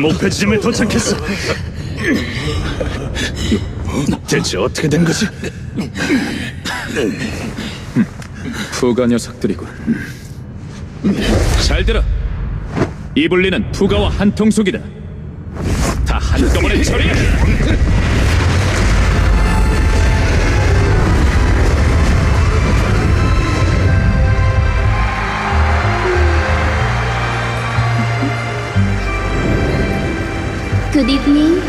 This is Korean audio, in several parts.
목표 지점에 도착했어. 대체 어떻게 된 거지? 푸가 녀석들이군. 잘 들어. 이블린은 푸가와 한통속이다. 다 한꺼번에 처리해. Good evening.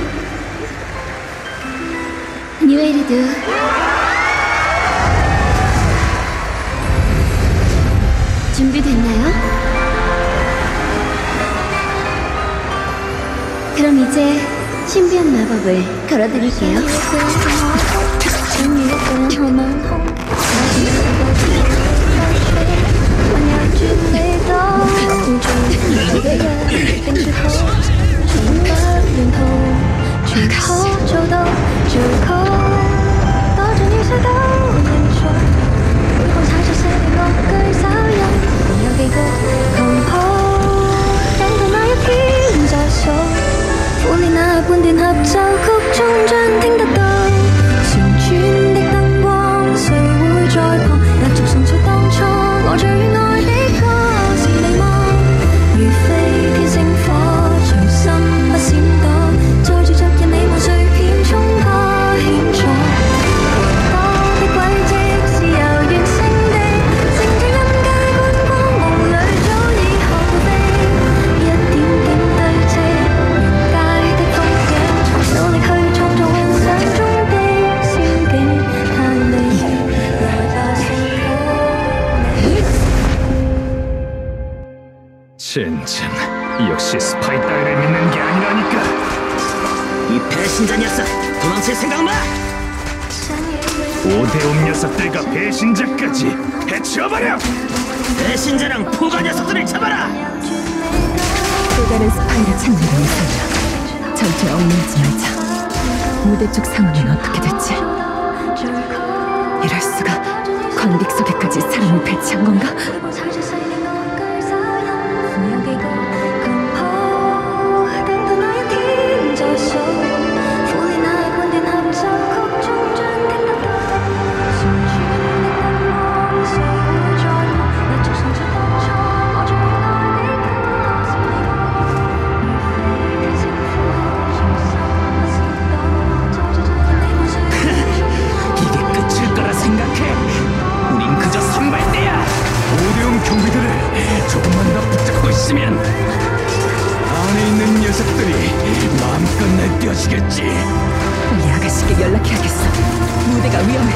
뉴에르드. 준비됐나요? 그럼 이제 신비한 마법을 걸어드릴게요. 젠장, 역시 스파이 따위를 믿는 게 아니라니까. 이 배신자 녀석, 도망칠 생각 마! 오대온 녀석들과 배신자까지 해치워버려! 배신자랑 포가 녀석들을 잡아라! 또 다른 스파이를 찾는 게 있어요. 전투에 얽매이지 말자. 무대 쪽 상황은 어떻게 됐지? 이럴 수가. 관객 속에까지 사람을 배치한 건가? 안에 있는 녀석들이 마음껏 날뛰어지겠지. 빨리 아가씨께 연락해야겠어. 무대가 위험해.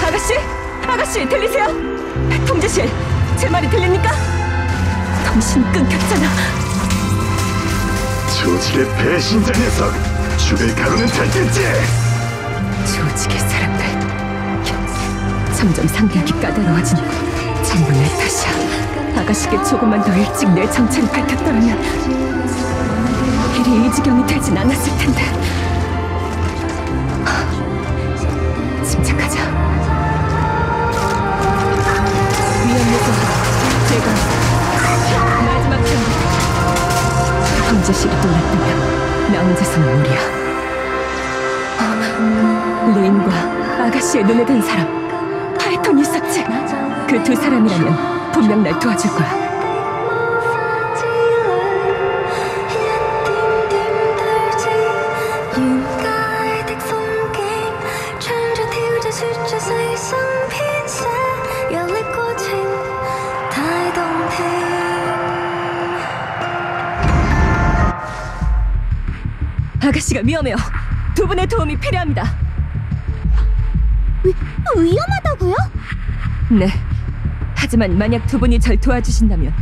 아가씨! 아가씨 들리세요? 통제실, 제 말이 들립니까? 통신 끊겼잖아. 조직의 배신자 녀석! 죽을 가루는 잘 됐지? 조직의 사람들. 점점 상대하기 까다로워지는 거. 전부 내 탓이야. 아가씨께 조금만 더 일찍 내 정체를 밝혔더라면 일이 이 지경이 되진 않았을 텐데. 침착하자. 위험 요소 제거. 마지막 경고. 통제실이 놀랐다면 나 혼자서는 무리야. 루인과 아가씨의 눈에 든 사람, 파이톤이 있었지. 그 두 사람이라면 분명 날 도와줄 거야. 아가씨가 위험해요. 두 분의 도움이 필요합니다. 위험하다고요? 네. 하지만 만약 두 분이 절 도와주신다면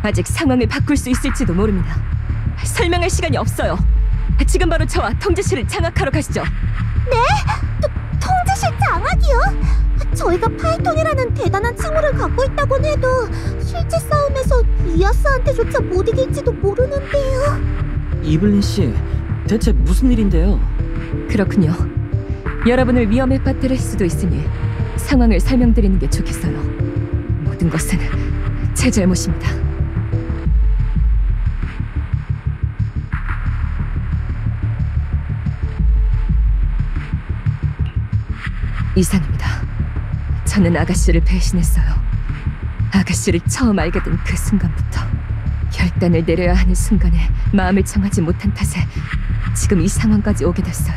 아직 상황을 바꿀 수 있을지도 모릅니다. 설명할 시간이 없어요. 지금 바로 저와 통제실을 장악하러 가시죠. 네? 통제실 장악이요? 저희가 파이톤이라는 대단한 칭호를 갖고 있다곤 해도 실제 싸움에서 이아스한테조차 못 이길지도 모르는데요. 이블린 씨, 대체 무슨 일인데요? 그렇군요. 여러분을 위험에 빠뜨릴 수도 있으니 상황을 설명드리는 게 좋겠어요. 모든 것은 제 잘못입니다. 이상입니다. 저는 아가씨를 배신했어요. 아가씨를 처음 알게 된 그 순간부터 결단을 내려야 하는 순간에 마음을 정하지 못한 탓에 지금 이 상황까지 오게 됐어요.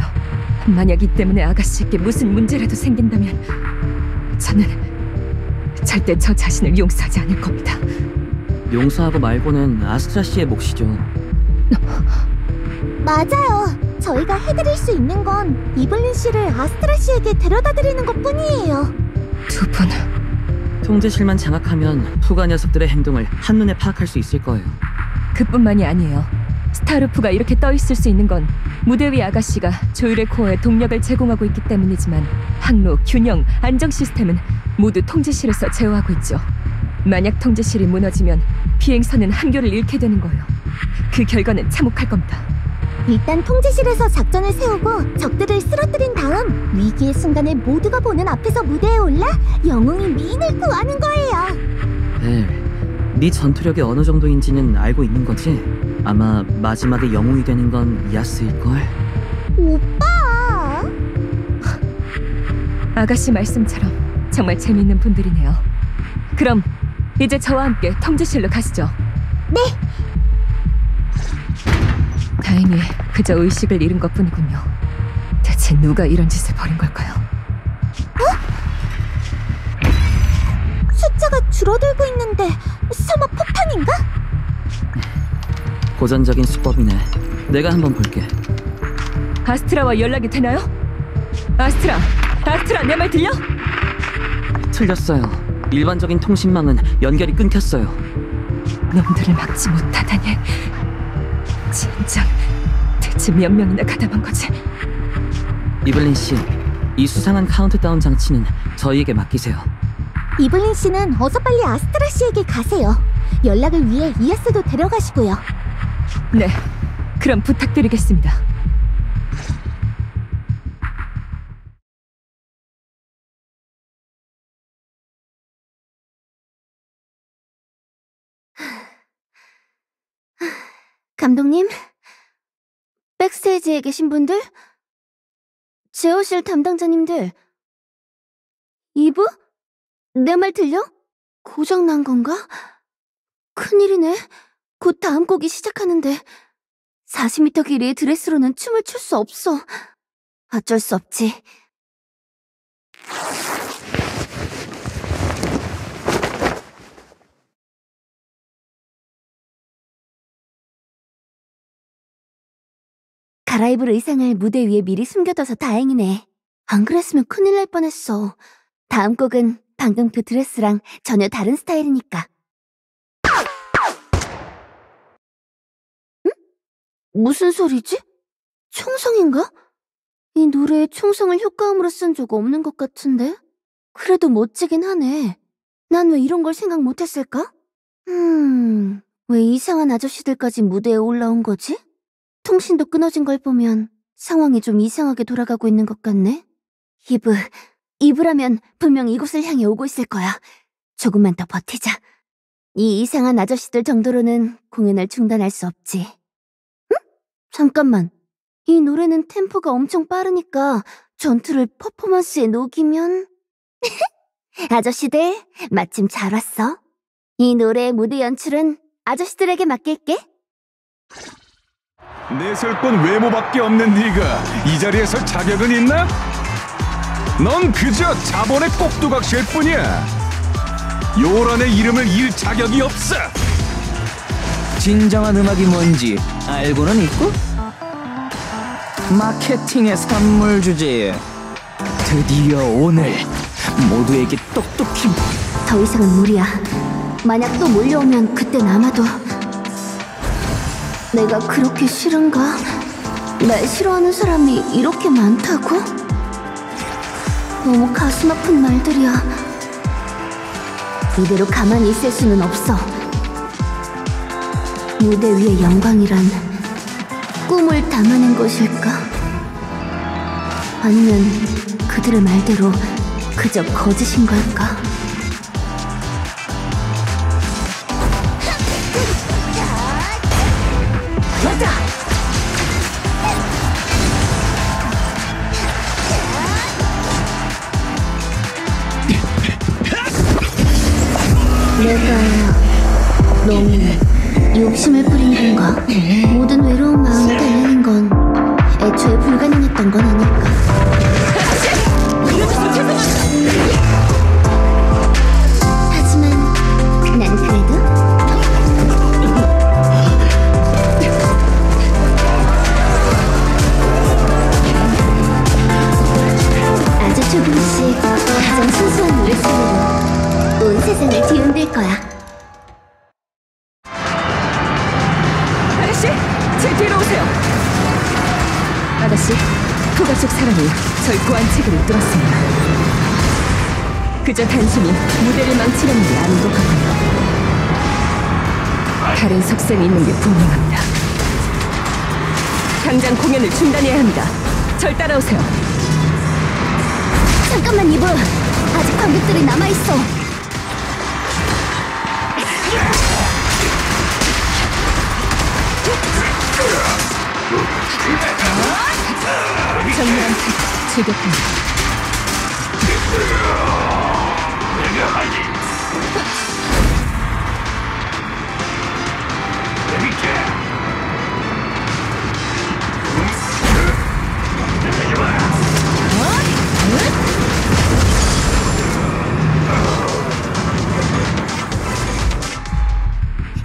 만약 이 때문에 아가씨에게 무슨 문제라도 생긴다면 저는 절대 저 자신을 용서하지 않을 겁니다. 용서하고 말고는 아스트라 씨의 몫이죠. 맞아요. 저희가 해드릴 수 있는 건 이블린 씨를 아스트라 씨에게 데려다 드리는 것 뿐이에요. 두 분, 통제실만 장악하면 푸가 녀석들의 행동을 한눈에 파악할 수 있을 거예요. 그뿐만이 아니에요. 스타루프가 이렇게 떠있을 수 있는 건 무대 위 아가씨가 조율의 코어에 동력을 제공하고 있기 때문이지만 항로, 균형, 안정 시스템은 모두 통제실에서 제어하고 있죠. 만약 통제실이 무너지면 비행선은 한교를 잃게 되는 거예요. 그 결과는 참혹할 겁니다. 일단 통제실에서 작전을 세우고 적들을 쓰러뜨린 다음 위기의 순간에 모두가 보는 앞에서 무대에 올라 영웅이 미인을 구하는 거예요. 벨, 네 전투력이 어느 정도인지는 알고 있는 거지? 아마 마지막에 영웅이 되는 건 야스일걸? 오빠! 아가씨 말씀처럼 정말 재미있는 분들이네요. 그럼 이제 저와 함께 통제실로 가시죠. 네! 다행히 그저 의식을 잃은 것뿐이군요. 대체 누가 이런 짓을 벌인 걸까요? 숫자가 줄어들고 있는데 설마 폭탄인가? 고전적인 수법이네. 내가 한번 볼게. 아스트라와 연락이 되나요? 아스트라, 내 말 들려? 틀렸어요. 일반적인 통신망은 연결이 끊겼어요. 놈들을 막지 못하다니. 진작 대체 몇 명이나 가담한 거지? 이블린 씨, 이 수상한 카운트다운 장치는 저희에게 맡기세요. 이블린 씨는 어서 빨리 아스트라 씨에게 가세요. 연락을 위해 이아스도 데려가시고요. 네, 그럼 부탁드리겠습니다. 감독님, 백스테이지에 계신 분들, 제어실 담당자님들, 이브? 내 말 들려? 고장난 건가? 큰일이네. 곧 다음 곡이 시작하는데 40m 길이의 드레스로는 춤을 출 수 없어. 어쩔 수 없지. 갈아입을 의상을 무대 위에 미리 숨겨둬서 다행이네. 안 그랬으면 큰일 날 뻔했어. 다음 곡은 방금 그 드레스랑 전혀 다른 스타일이니까. 응? 무슨 소리지? 총성인가? 이 노래에 총성을 효과음으로 쓴 적 없는 것 같은데? 그래도 멋지긴 하네. 난 왜 이런 걸 생각 못했을까? 왜 이상한 아저씨들까지 무대에 올라온 거지? 통신도 끊어진 걸 보면 상황이 좀 이상하게 돌아가고 있는 것 같네. 이브라면 분명 이곳을 향해 오고 있을 거야. 조금만 더 버티자. 이 이상한 아저씨들 정도로는 공연을 중단할 수 없지. 응? 잠깐만. 이 노래는 템포가 엄청 빠르니까 전투를 퍼포먼스에 녹이면... 아저씨들, 마침 잘 왔어. 이 노래의 무대 연출은 아저씨들에게 맡길게. 내설본 외모밖에 없는 네가 이 자리에 설 자격은 있나? 넌 그저 자본의 꼭두각시일 뿐이야. 요란의 이름을 잃을 자격이 없어. 진정한 음악이 뭔지 알고는 있고? 마케팅의 선물 주제에 드디어 오늘 모두에게 똑똑히 더 이상은 무리야. 만약 또 몰려오면 그땐 아마도... 내가 그렇게 싫은가? 날 싫어하는 사람이 이렇게 많다고? 너무 가슴 아픈 말들이야. 이대로 가만히 있을 수는 없어. 무대 위의 영광이란 꿈을 담아낸 것일까? 아니면 그들의 말대로 그저 거짓인 걸까? 내가 너무 욕심을 부린 건가? 모든 외로운 마음을 달래는 건 애초에 불가능했던 건 아닐까? 하지만 난 그래도 아주 조금씩 가장 소소한 노랫소리로 온 세상을 뒤흔들 거야. 아저씨, 제 뒤로 오세요. 아저씨, 포가 쪽 사람이 절 고한 체계를 뚫었습니다. 그저 단순히 무대를 망치려는 게 아닌 것 같군요. 다른 속셈이 있는 게 분명합니다. 당장 공연을 중단해야 합니다. 절 따라오세요. 잠깐만 이브, 아직 관객들이 남아있어. 정밀한 타격 출격합니다.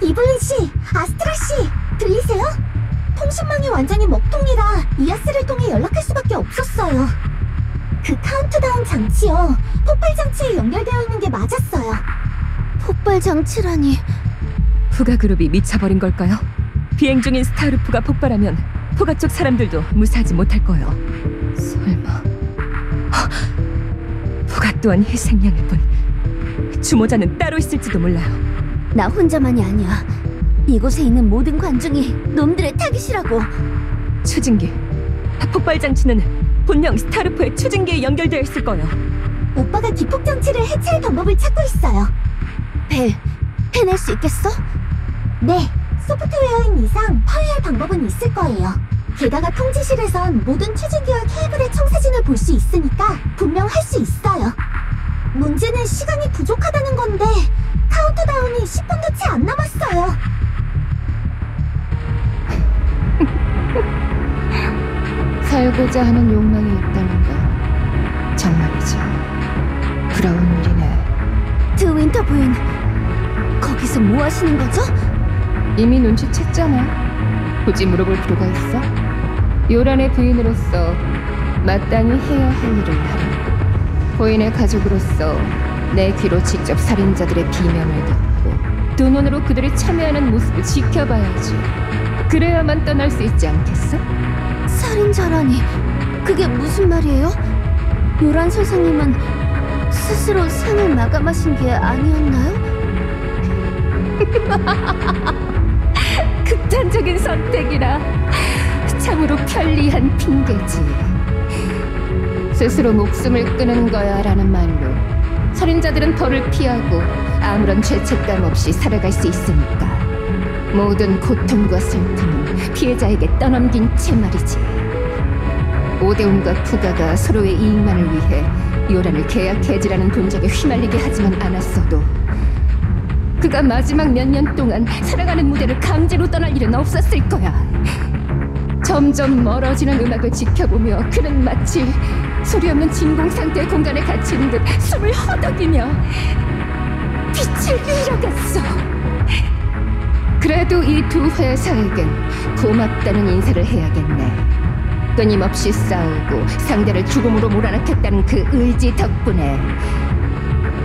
이블린 씨, 아스트라 씨, 들리세요? 통신망이 완전히 먹통이라 이아스를 통해 연락할 수밖에 없었어요. 그 카운트다운 장치요, 폭발 장치에 연결되어 있는 게 맞았어요. 폭발 장치라니? 푸가 그룹이 미쳐버린 걸까요? 비행 중인 스타루프가 폭발하면 푸가 쪽 사람들도 무사하지 못할 거예요. 설마 푸가 또한 희생양일 뿐 주모자는 따로 있을지도 몰라요. 나 혼자만이 아니야. 이곳에 있는 모든 관중이 놈들의 타깃이라고. 추진기, 폭발 장치는 분명 스타루프의 추진기에 연결되어 있을 거예요. 오빠가 기폭 장치를 해체할 방법을 찾고 있어요. 벨, 해낼 수 있겠어? 네, 소프트웨어인 이상 파괴할 방법은 있을 거예요. 게다가 통지실에선 모든 추진기와 케이블의 청사진을 볼 수 있으니까 분명 할 수 있어요. 문제는 시간이 부족하다는 건데 카운트다운이 10분도 채 안 남았어요. 살고자 하는 욕망이 있다는가? 정말이지. 부러운 일이네. 드윈터 부인, 거기서 뭐 하시는 거죠? 이미 눈치챘잖아. 굳이 물어볼 필요가 있어? 요란의 부인으로서 마땅히 해야 할 일을 하라. 부인의 가족으로서 내 귀로 직접 살인자들의 비명을 듣고 두 눈으로 그들이 참여하는 모습을 지켜봐야지. 그래야만 떠날 수 있지 않겠어? 살인자라니, 그게 무슨 말이에요? 요란 선생님은 스스로 생을 마감하신 게 아니었나요? 극단적인 선택이라 참으로 편리한 핑계지. 스스로 목숨을 끊은 거야 라는 말로 살인자들은 벌을 피하고 아무런 죄책감 없이 살아갈 수 있으니까. 모든 고통과 슬픔은 피해자에게 떠넘긴 채 말이지. 오데온과 푸가가 서로의 이익만을 위해 요란을 계약 해지라는 본적에 휘말리게 하지만 않았어도 그가 마지막 몇 년 동안 살아가는 무대를 강제로 떠날 일은 없었을 거야. 점점 멀어지는 음악을 지켜보며 그는 마치 소리 없는 진공 상태의 공간에 갇힌 듯 숨을 허덕이며 빛을 잃어갔어. 그래도 이 두 회사에겐 고맙다는 인사를 해야겠네. 끊임없이 싸우고 상대를 죽음으로 몰아넣겠다는 그 의지 덕분에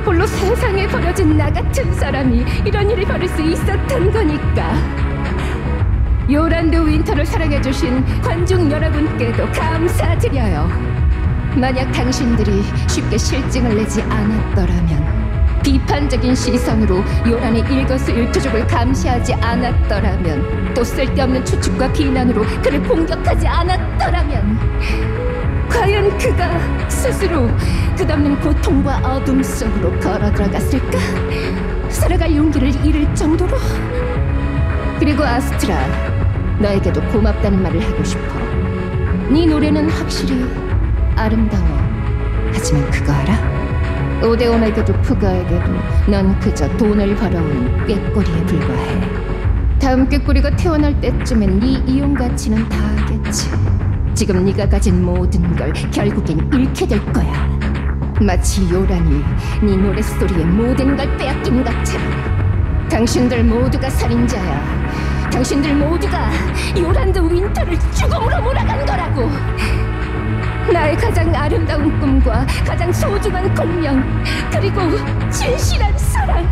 홀로 세상에 버려진 나 같은 사람이 이런 일이 벌일 수 있었던 거니까. 요란드 윈터를 사랑해주신 관중 여러분께도 감사드려요. 만약 당신들이 쉽게 실증을 내지 않았더라면, 비판적인 시선으로 요란의 일거수일투족을 감시하지 않았더라면, 또 쓸데없는 추측과 비난으로 그를 공격하지 않았더라면, 과연 과연 그가 스스로 끝없는 고통과 어둠 속으로 걸어 들어갔을까? 살아갈 용기를 잃을 정도로? 그리고 아스트라, 너에게도 고맙다는 말을 하고 싶어. 네 노래는 확실히 아름다워. 하지만 그거 알아? 오데오메게도 푸가에게도 넌 그저 돈을 벌어오는 꾀꼬리에 불과해. 다음 꾀꼬리가 태어날 때쯤엔 네 이용 가치는 다하겠지. 지금 네가 가진 모든 걸 결국엔 잃게 될 거야. 마치 요란이 네 노랫소리에 모든 걸 빼앗긴 것처럼. 당신들 모두가 살인자야. 당신들 모두가 요란드 윈터를 죽음으로 몰아간 거라고. 나의 가장 아름다운 꿈과 가장 소중한 권명, 그리고 진실한 사랑.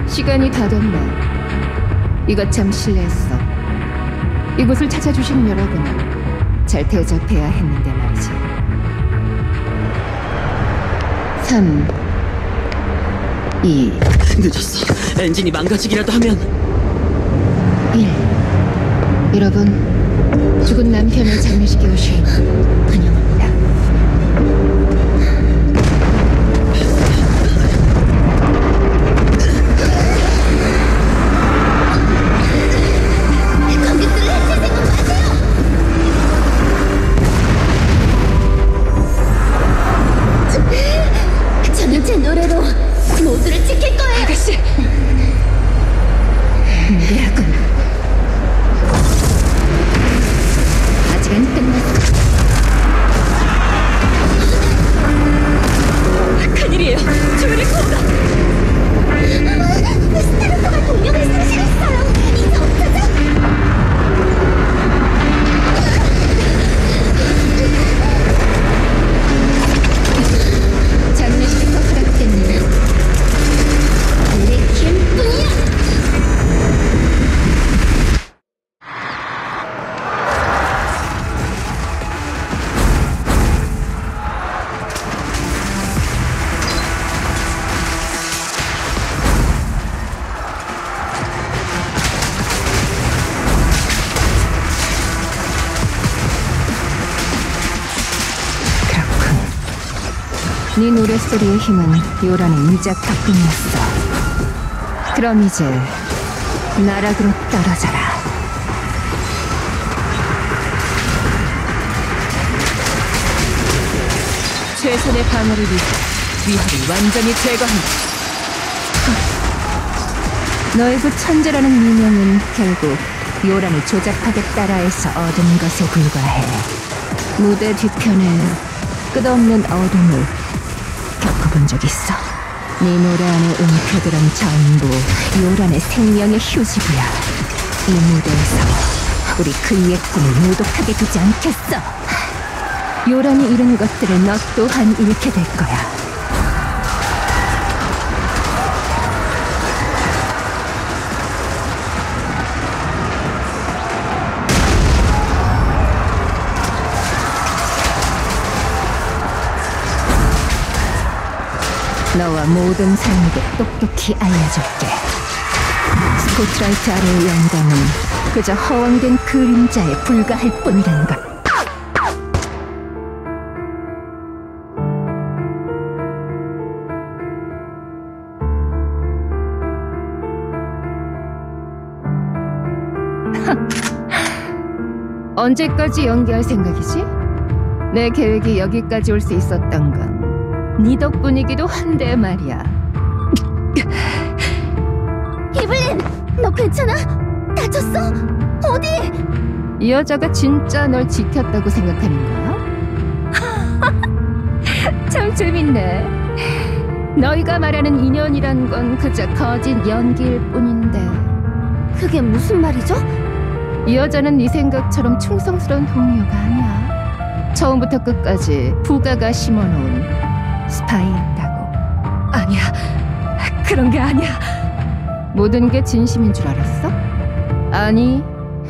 시간이 다 됐네. 이것 참 실례했어. 이곳을 찾아주신 여러분을 잘 대접해야 했는데 말이지. 3, 2, 늦었어. 엔진이 망가지기라도 하면. 1. 여러분, 죽은 남편을 장례식에 오신 환영합니다. 관객들을 해칠 생각 마세요! 저는 제 노래로 모두를 지킬 거예요! 아가씨, 무례하군. 아직은 끝났어. 큰일이에요. 조리코가 스타로코가 동력을 상실했어요! 이제 어쩌죠? 장례식에서 허락된 내 힘뿐이야! 네 노랫소리의 힘은 요란의 이자격뿐이었어. 그럼 이제 나락으로 떨어져라. 최선의 방어를 위해 위협을 완전히 제거한다. 너의 그 천재라는 미명은 결국 요란을 조잡하게 따라해서 얻은 것에 불과해. 무대 뒤편에 끝없는 어둠을 겪어본 적 있어. 네 노래 안의 음표들은 전부 요란의 생명의 휴지부야. 이 무대에서 우리 그이의 꿈을 모독하게 두지 않겠어. 요란이 잃은 것들을 너 또한 잃게 될 거야. 너와 모든 사람에게 똑똑히 알려줄게. 스포트라이트 아래의 영광은 그저 허황된 그림자에 불과할 뿐이라는 걸. 언제까지 연기할 생각이지? 내 계획이 여기까지 올 수 있었던 건 네 덕분이기도 한데 말이야. 이블린! 너 괜찮아? 다쳤어? 어디? 이 여자가 진짜 널 지켰다고 생각하는 거야? 참 재밌네. 너희가 말하는 인연이란 건 그저 거짓 연기일 뿐인데. 그게 무슨 말이죠? 이 여자는 네 생각처럼 충성스러운 동료가 아니야. 처음부터 끝까지 부가가 심어놓은 스파이였다고. 아니야, 그런 게 아니야. 모든 게 진심인 줄 알았어? 아니,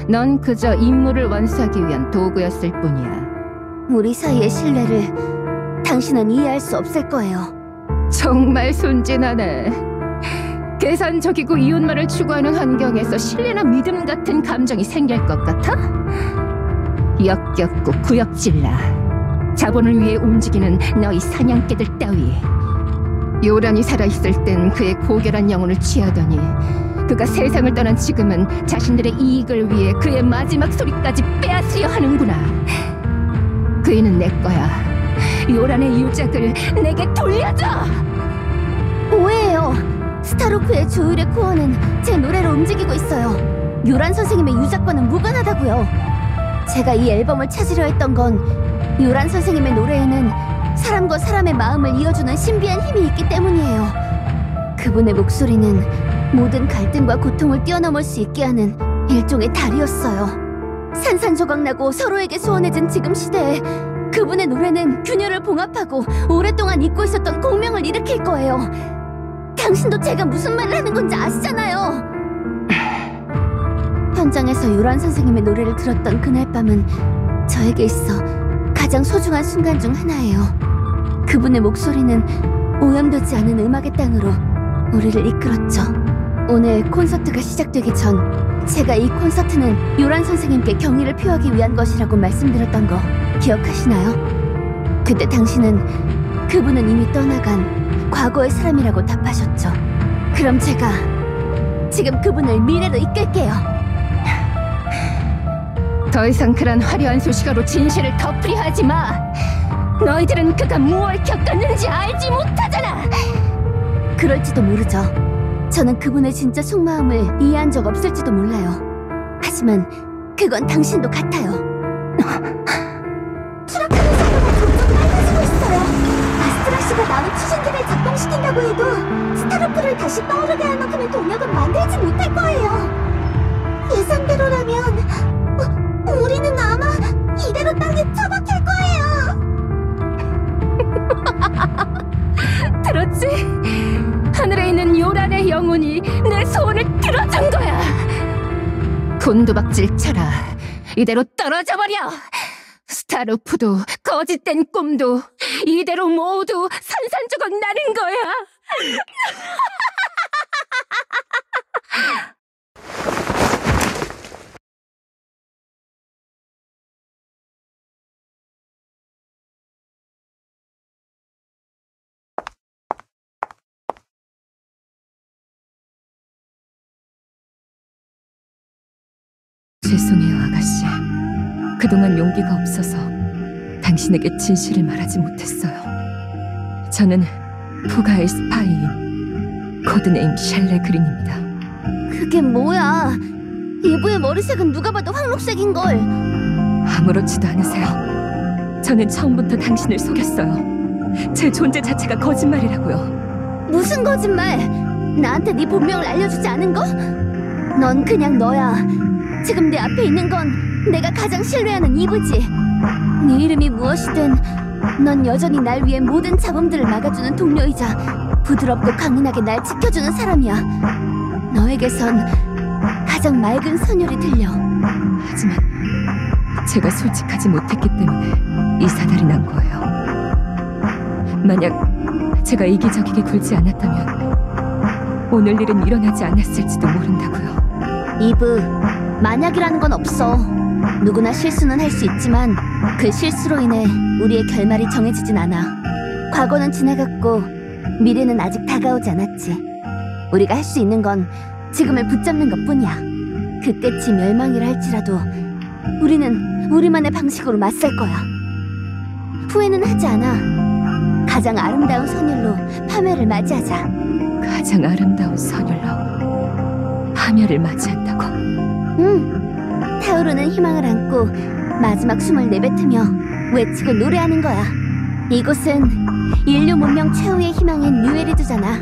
넌 그저 임무를 완수하기 위한 도구였을 뿐이야. 우리 사이의 신뢰를 당신은 이해할 수 없을 거예요. 정말 순진하네. 계산적이고 이웃만을 추구하는 환경에서 신뢰나 믿음 같은 감정이 생길 것 같아? 역겹고 구역질나. 자본을 위해 움직이는 너희 사냥개들 따위. 요란이 살아있을 땐 그의 고결한 영혼을 취하더니 그가 세상을 떠난 지금은 자신들의 이익을 위해 그의 마지막 소리까지 빼앗으려 하는구나. 그이는 내 거야. 요란의 유작을 내게 돌려줘! 오해예요. 스타로크의 조율의 코어는 제 노래로 움직이고 있어요. 요란 선생님의 유작과는 무관하다고요. 제가 이 앨범을 찾으려 했던 건 요란 선생님의 노래에는 사람과 사람의 마음을 이어주는 신비한 힘이 있기 때문이에요. 그분의 목소리는 모든 갈등과 고통을 뛰어넘을 수 있게 하는 일종의 달이었어요. 산산조각나고 서로에게 소원해진 지금 시대에 그분의 노래는 균열을 봉합하고 오랫동안 잊고 있었던 공명을 일으킬 거예요. 당신도 제가 무슨 말을 하는 건지 아시잖아요. 현장에서 요란 선생님의 노래를 들었던 그날 밤은 저에게 있어 가장 소중한 순간 중 하나예요. 그분의 목소리는 오염되지 않은 음악의 땅으로 우리를 이끌었죠. 오늘 콘서트가 시작되기 전 제가 이 콘서트는 요란 선생님께 경의를 표하기 위한 것이라고 말씀드렸던 거 기억하시나요? 그때 당신은 그분은 이미 떠나간 과거의 사람이라고 답하셨죠. 그럼 제가 지금 그분을 미래로 이끌게요. 더 이상 그런 화려한 수식어로 진실을 덮으려 하지 마. 너희들은 그가 무엇을 겪었는지 알지 못하잖아. 그럴지도 모르죠. 저는 그분의 진짜 속마음을 이해한 적 없을지도 몰라요. 하지만 그건 당신도 같아요. 추락하는 속도가 점점 빨라지고 있어요. 아스트라 씨가 남은 추진기를 작동시킨다고 해도 스타로프를 다시 떠오르게 할 만큼의 동력은 만들지 못할 거예요. 예상대로라면 우리는 아마 이대로 땅에 처박힐 거예요. 들었지? 하늘에 있는 요란의 영혼이 내 소원을 들어준 거야. 곤두박질 쳐라. 이대로 떨어져 버려. 스타루프도 거짓된 꿈도 이대로 모두 산산조각 나는 거야. 죄송해요, 아가씨. 그동안 용기가 없어서 당신에게 진실을 말하지 못했어요. 저는 푸가의 스파이인 코드네임 샬레 그린입니다. 그게 뭐야? 이브의 머리색은 누가 봐도 황록색인걸. 아무렇지도 않으세요. 저는 처음부터 당신을 속였어요. 제 존재 자체가 거짓말이라고요. 무슨 거짓말? 나한테 네 본명을 알려주지 않은 거? 넌 그냥 너야. 지금 내 앞에 있는 건 내가 가장 신뢰하는 이브지. 네 이름이 무엇이든 넌 여전히 날 위해 모든 잡음들을 막아주는 동료이자 부드럽고 강인하게 날 지켜주는 사람이야. 너에게선 가장 맑은 선율이 들려. 하지만 제가 솔직하지 못했기 때문에 이 사달이 난 거예요. 만약 제가 이기적이게 굴지 않았다면 오늘 일은 일어나지 않았을지도 모른다고요. 이브, 만약이라는 건 없어. 누구나 실수는 할 수 있지만 그 실수로 인해 우리의 결말이 정해지진 않아. 과거는 지나갔고 미래는 아직 다가오지 않았지. 우리가 할 수 있는 건 지금을 붙잡는 것뿐이야. 그 끝이 멸망이라 할지라도 우리는 우리만의 방식으로 맞설 거야. 후회는 하지 않아. 가장 아름다운 선율로 파멸을 맞이하자. 가장 아름다운 선율로 파멸을 맞이한다고? 응. 타오르는 희망을 안고 마지막 숨을 내뱉으며 외치고 노래하는 거야. 이곳은 인류 문명 최후의 희망인 뉴에리드잖아.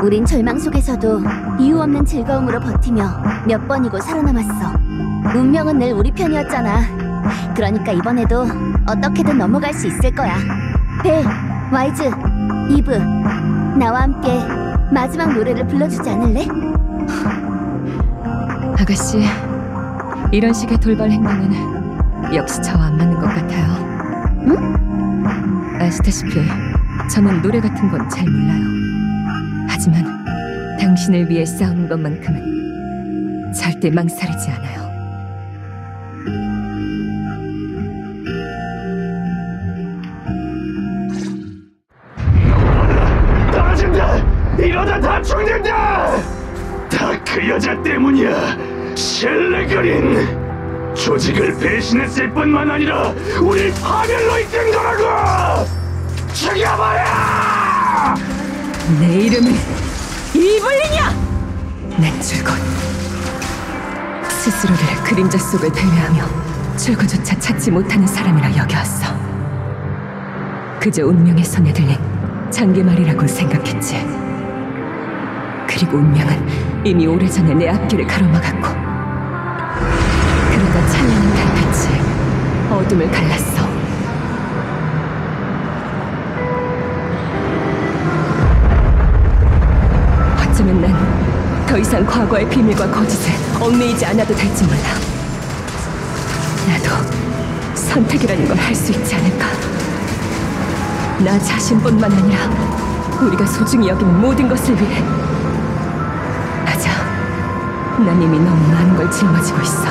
우린 절망 속에서도 이유 없는 즐거움으로 버티며 몇 번이고 살아남았어. 운명은 늘 우리 편이었잖아. 그러니까 이번에도 어떻게든 넘어갈 수 있을 거야. 벨, 와이즈, 이브, 나와 함께 마지막 노래를 불러주지 않을래? 아가씨, 이런 식의 돌발 행동은 역시 저와 안 맞는 것 같아요. 응? 아시다시피 저는 노래 같은 건 잘 몰라요. 하지만 당신을 위해 싸우는 것만큼은 절대 망설이지 않아요. 이러다 다 죽는다! 다 그 여자 때문이야, 셸레그린! 조직을 배신했을 뿐만 아니라 우릴 파멸로 이끈 거라고! 죽여버려! 내 이름은 이블린이야! 난 줄곧 스스로를 그림자 속을 배회하며 출구조차 찾지 못하는 사람이라 여겨왔어. 그저 운명의 손에 들린 장기말이라고 생각했지. 그리고 운명은 이미 오래전에 내 앞길을 가로막았고, 그러다 찬란한 달빛이 어둠을 갈랐어. 어쩌면 난 더 이상 과거의 비밀과 거짓에 얽매이지 않아도 될지 몰라. 나도 선택이라는 걸 할 수 있지 않을까. 나 자신뿐만 아니라 우리가 소중히 여기는 모든 것을 위해. 맞아, 난 이미 너무 많은 걸 짊어지고 있어.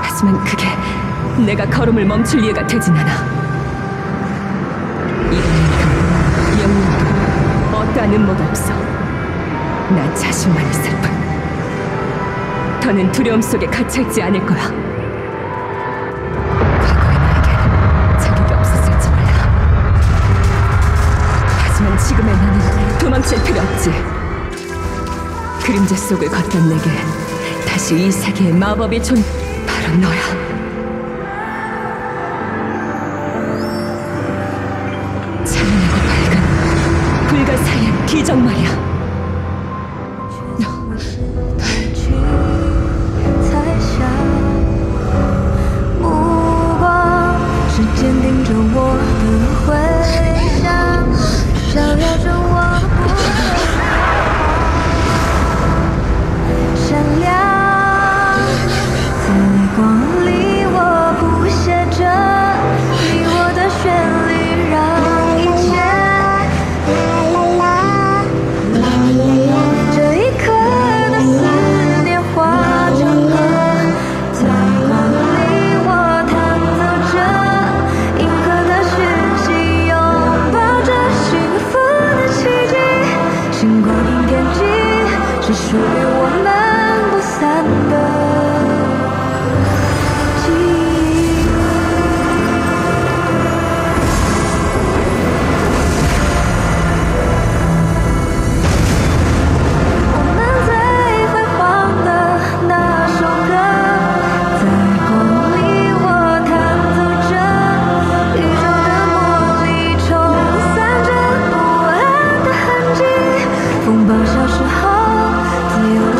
하지만 그게 내가 걸음을 멈출 이유가 되진 않아. 이런 영웅도 어떠한 음모도 없어. 나 자신만 있을 뿐. 더는 두려움 속에 갇혀있지 않을 거야. 과거의 나에겐 자격이 없었을지 몰라. 하지만 지금의 나는 도망칠 필요 없지. 그림자 속을 걷던 내게 다시 이 세계의 마법이 바로 너야. 찬란하고 밝은 불가사의한 기적 말이야.风暴消失后，自由。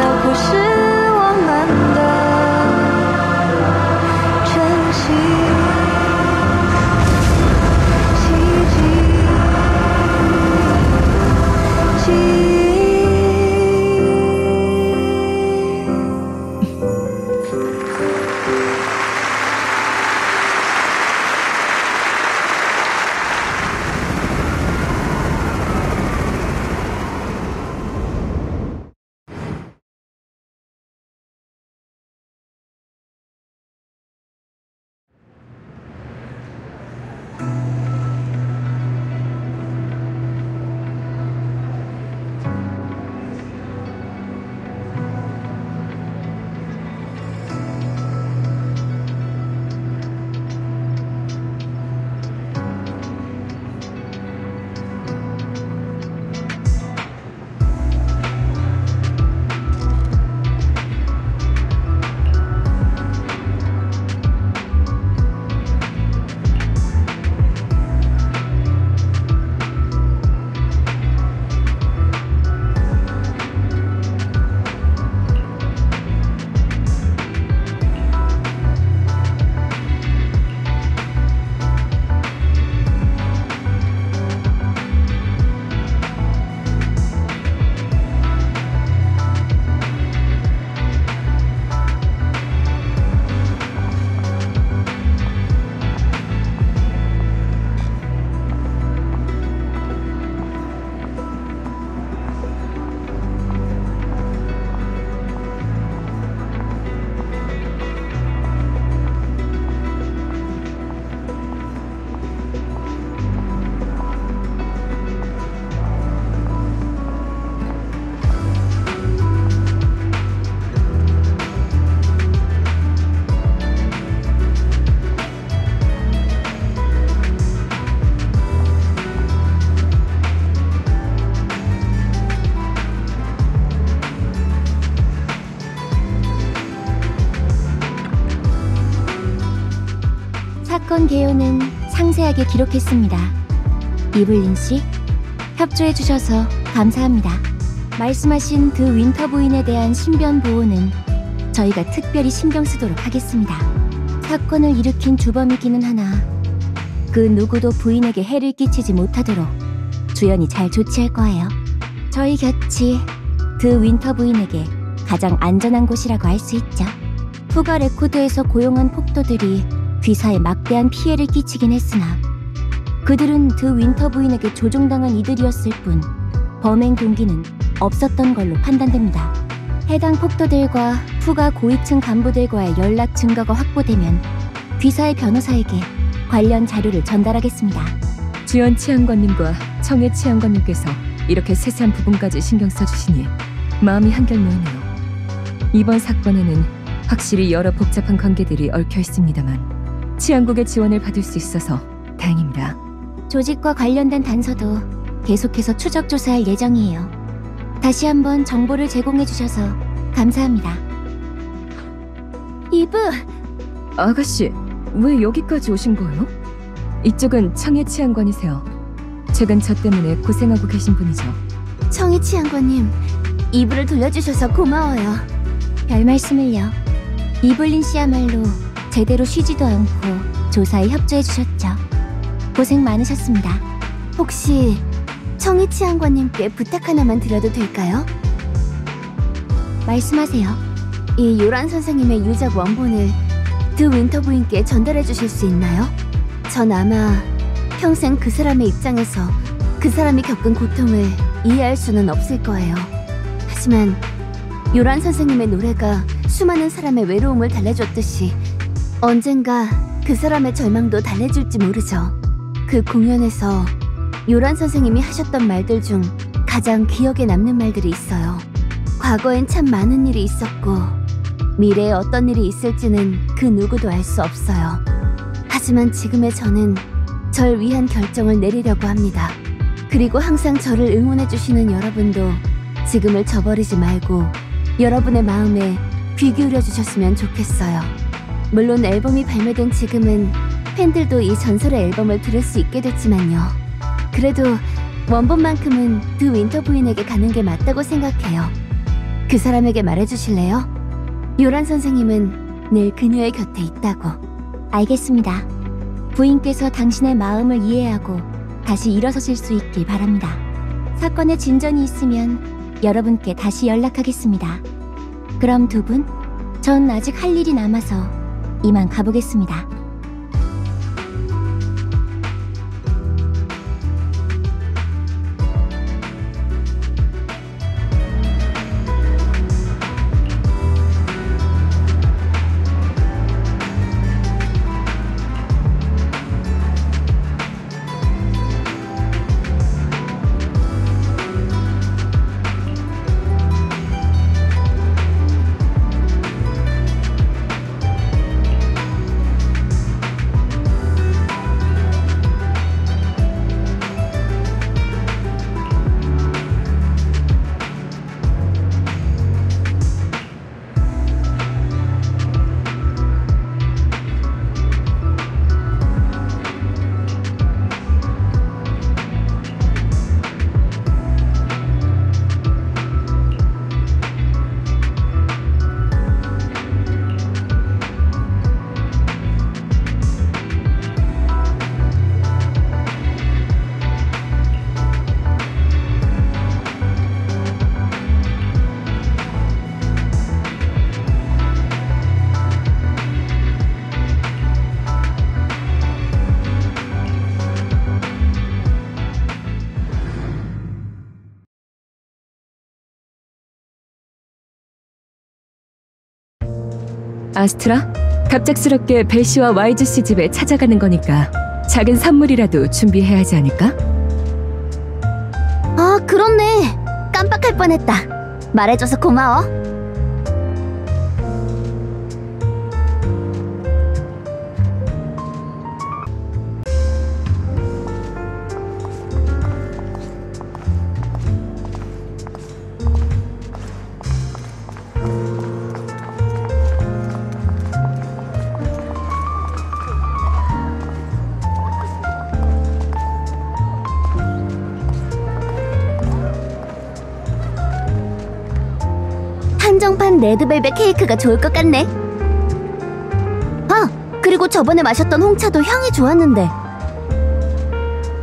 사건 개요는 상세하게 기록했습니다. 이블린 씨, 협조해 주셔서 감사합니다. 말씀하신 그 윈터 부인에 대한 신변 보호는 저희가 특별히 신경 쓰도록 하겠습니다. 사건을 일으킨 주범이기는 하나 그 누구도 부인에게 해를 끼치지 못하도록 주연이 잘 조치할 거예요. 저희 곁이 그 윈터 부인에게 가장 안전한 곳이라고 할 수 있죠. 푸가 레코드에서 고용한 폭도들이 귀사에 막대한 피해를 끼치긴 했으나 그들은 그 윈터 부인에게 조종당한 이들이었을 뿐 범행 동기는 없었던 걸로 판단됩니다. 해당 폭도들과 푸가 고위층 간부들과의 연락 증거가 확보되면 귀사의 변호사에게 관련 자료를 전달하겠습니다. 주연 치안관님과 청해 치안관님께서 이렇게 세세한 부분까지 신경 써주시니 마음이 한결 놓이네요. 이번 사건에는 확실히 여러 복잡한 관계들이 얽혀 있습니다만 치안국의 지원을 받을 수 있어서 다행입니다. 조직과 관련된 단서도 계속해서 추적 조사할 예정이에요. 다시 한번 정보를 제공해 주셔서 감사합니다. 이브, 아가씨, 왜 여기까지 오신 거예요? 이쪽은 청해 치안관이세요. 최근 저 때문에 고생하고 계신 분이죠. 청희 치안관님, 이브를 돌려주셔서 고마워요. 별 말씀을요. 이블린 씨야말로 제대로 쉬지도 않고 조사에 협조해 주셨죠. 고생 많으셨습니다. 혹시 청희 치안관님께 부탁 하나만 드려도 될까요? 말씀하세요. 이 요란 선생님의 유작 원본을 드 윈터 부인께 전달해 주실 수 있나요? 전 아마 평생 그 사람의 입장에서 그 사람이 겪은 고통을 이해할 수는 없을 거예요. 하지만 요란 선생님의 노래가 수많은 사람의 외로움을 달래줬듯이 언젠가 그 사람의 절망도 달래줄지 모르죠. 그 공연에서 요란 선생님이 하셨던 말들 중 가장 기억에 남는 말들이 있어요. 과거엔 참 많은 일이 있었고 미래에 어떤 일이 있을지는 그 누구도 알 수 없어요. 하지만 지금의 저는 절 위한 결정을 내리려고 합니다. 그리고 항상 저를 응원해주시는 여러분도 지금을 저버리지 말고 여러분의 마음에 귀 기울여 주셨으면 좋겠어요. 물론 앨범이 발매된 지금은 팬들도 이 전설의 앨범을 들을 수 있게 됐지만요. 그래도 원본만큼은 드 윈터 부인에게 가는 게 맞다고 생각해요. 그 사람에게 말해주실래요? 요란 선생님은 늘 그녀의 곁에 있다고. 알겠습니다. 부인께서 당신의 마음을 이해하고 다시 일어서실 수 있길 바랍니다. 사건에 진전이 있으면 여러분께 다시 연락하겠습니다. 그럼 두 분, 전 아직 할 일이 남아서 이만 가보겠습니다. 아스트라? 갑작스럽게 벨시와 YGC 집에 찾아가는 거니까 작은 선물이라도 준비해야 하지 않을까? 아, 그렇네. 깜빡할 뻔했다. 말해줘서 고마워. 한정판 레드벨벳 케이크가 좋을 것 같네. 아, 그리고 저번에 마셨던 홍차도 향이 좋았는데.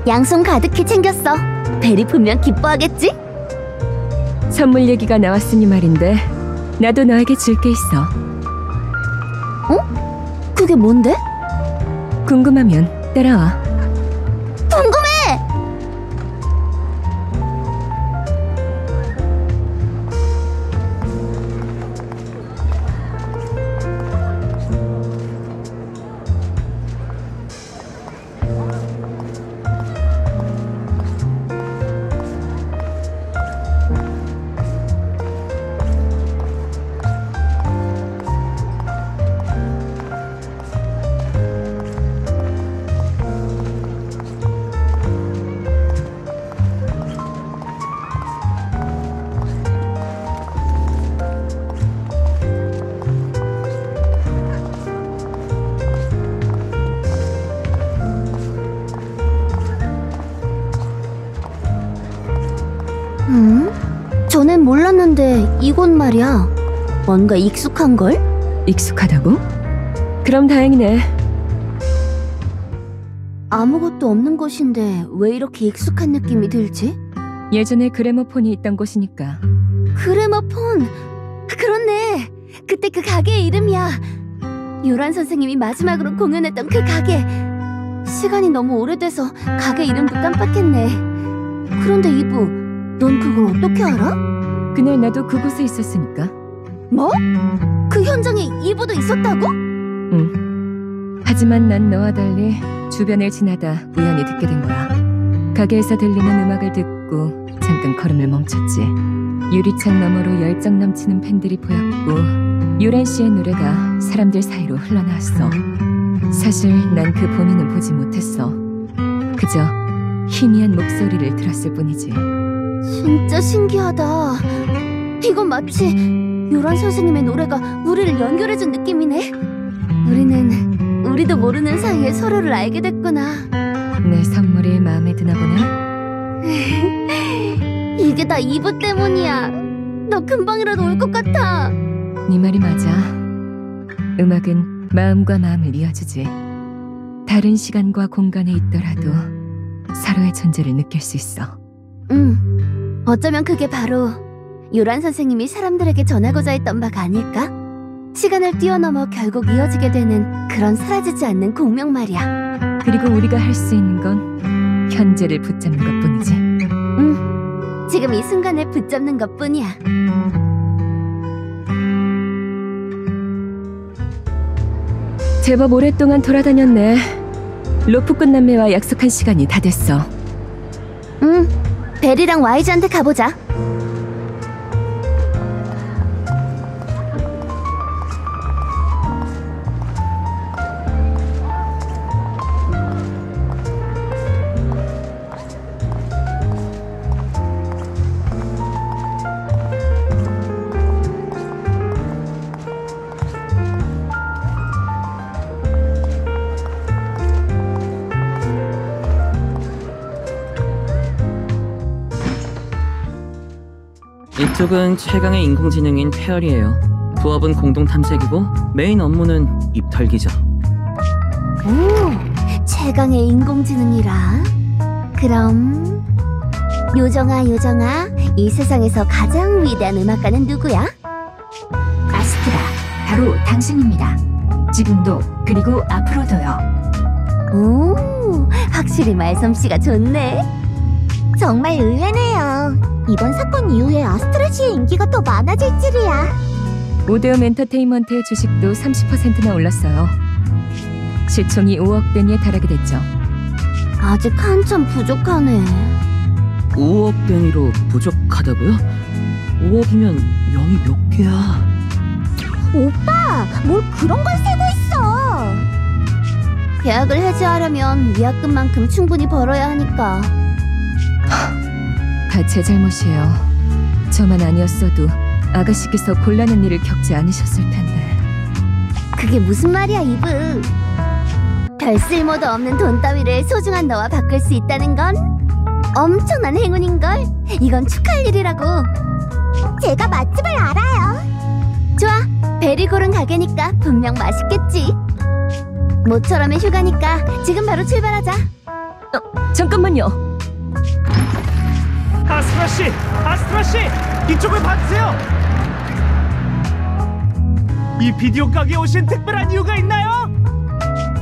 양손 가득히 챙겼어. 베리 분명 기뻐하겠지? 선물 얘기가 나왔으니 말인데 나도 너에게 줄 게 있어. 그게 뭔데? 궁금하면 따라와. 궁금해! 전엔 몰랐는데 이곳 말이야. 뭔가 익숙한걸? 익숙하다고? 그럼 다행이네. 아무것도 없는 곳인데 왜 이렇게 익숙한 느낌이 들지? 예전에 그래머폰이 있던 곳이니까. 그래머폰! 그렇네! 그때 그 가게의 이름이야. 요란 선생님이 마지막으로 공연했던 그 가게. 시간이 너무 오래돼서 가게 이름도 깜빡했네. 그런데 이브, 넌 그걸 어떻게 알아? 그날 나도 그곳에 있었으니까. 뭐? 그 현장에 이브도 있었다고? 응. 하지만 난 너와 달리 주변을 지나다 우연히 듣게 된 거야. 가게에서 들리는 음악을 듣고 잠깐 걸음을 멈췄지. 유리창 너머로 열정 넘치는 팬들이 보였고 요란 씨의 노래가 사람들 사이로 흘러나왔어. 사실 난 그 본인은 보지 못했어. 그저 희미한 목소리를 들었을 뿐이지. 진짜 신기하다. 이건 마치 요란 선생님의 노래가 우리를 연결해준 느낌이네. 우리는 우리도 모르는 사이에 서로를 알게 됐구나. 내 선물이 마음에 드나 보네. 이게 다 이브 때문이야. 너 금방이라도 올 것 같아. 네 말이 맞아. 음악은 마음과 마음을 이어주지. 다른 시간과 공간에 있더라도 서로의 존재를 느낄 수 있어. 어쩌면 그게 바로 요란 선생님이 사람들에게 전하고자 했던 바가 아닐까? 시간을 뛰어넘어 결국 이어지게 되는 그런 사라지지 않는 공명 말이야. 그리고 우리가 할 수 있는 건 현재를 붙잡는 것뿐이지. 지금 이 순간을 붙잡는 것뿐이야. 제법 오랫동안 돌아다녔네. 로프꾼 남매와 약속한 시간이 다 됐어. 베리랑 와이즈한테 가보자. 이쪽은 최강의 인공지능인 페어리예요. 부업은 공동 탐색이고 메인 업무는 입 털기죠. 오, 최강의 인공지능이라. 그럼 요정아, 이 세상에서 가장 위대한 음악가는 누구야? 아스트라, 바로 당신입니다. 지금도 그리고 앞으로도요. 오, 확실히 말솜씨가 좋네. 정말 의외네요. 이번 사건 이후에 아스트라 씨의 인기가 더 많아질 줄이야. 오데움 엔터테인먼트의 주식도 30%나 올랐어요. 시총이 5억 단위에 달하게 됐죠. 아직 한참 부족하네. 5억 단위로 부족하다고요? 5억이면 0이 몇 개야? 오빠, 뭘 그런 걸 세고 있어. 계약을 해지하려면 위약금만큼 충분히 벌어야 하니까. 다 제 잘못이에요. 저만 아니었어도 아가씨께서 곤란한 일을 겪지 않으셨을 텐데. 그게 무슨 말이야, 이브. 별 쓸모도 없는 돈 따위를 소중한 너와 바꿀 수 있다는 건 엄청난 행운인걸. 이건 축하할 일이라고. 제가 맛집을 알아요. 좋아, 베리고른 가게니까 분명 맛있겠지. 모처럼의 휴가니까 지금 바로 출발하자. 잠깐만요. 아스트라 씨, 아스트라 씨, 이쪽을 봐주세요. 이 비디오 가게에 오신 특별한 이유가 있나요?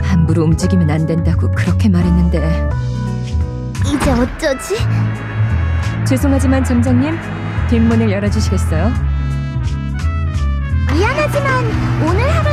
함부로 움직이면 안 된다고 그렇게 말했는데. 이제 어쩌지? 죄송하지만 점장님, 뒷문을 열어주시겠어요? 미안하지만 오늘 하루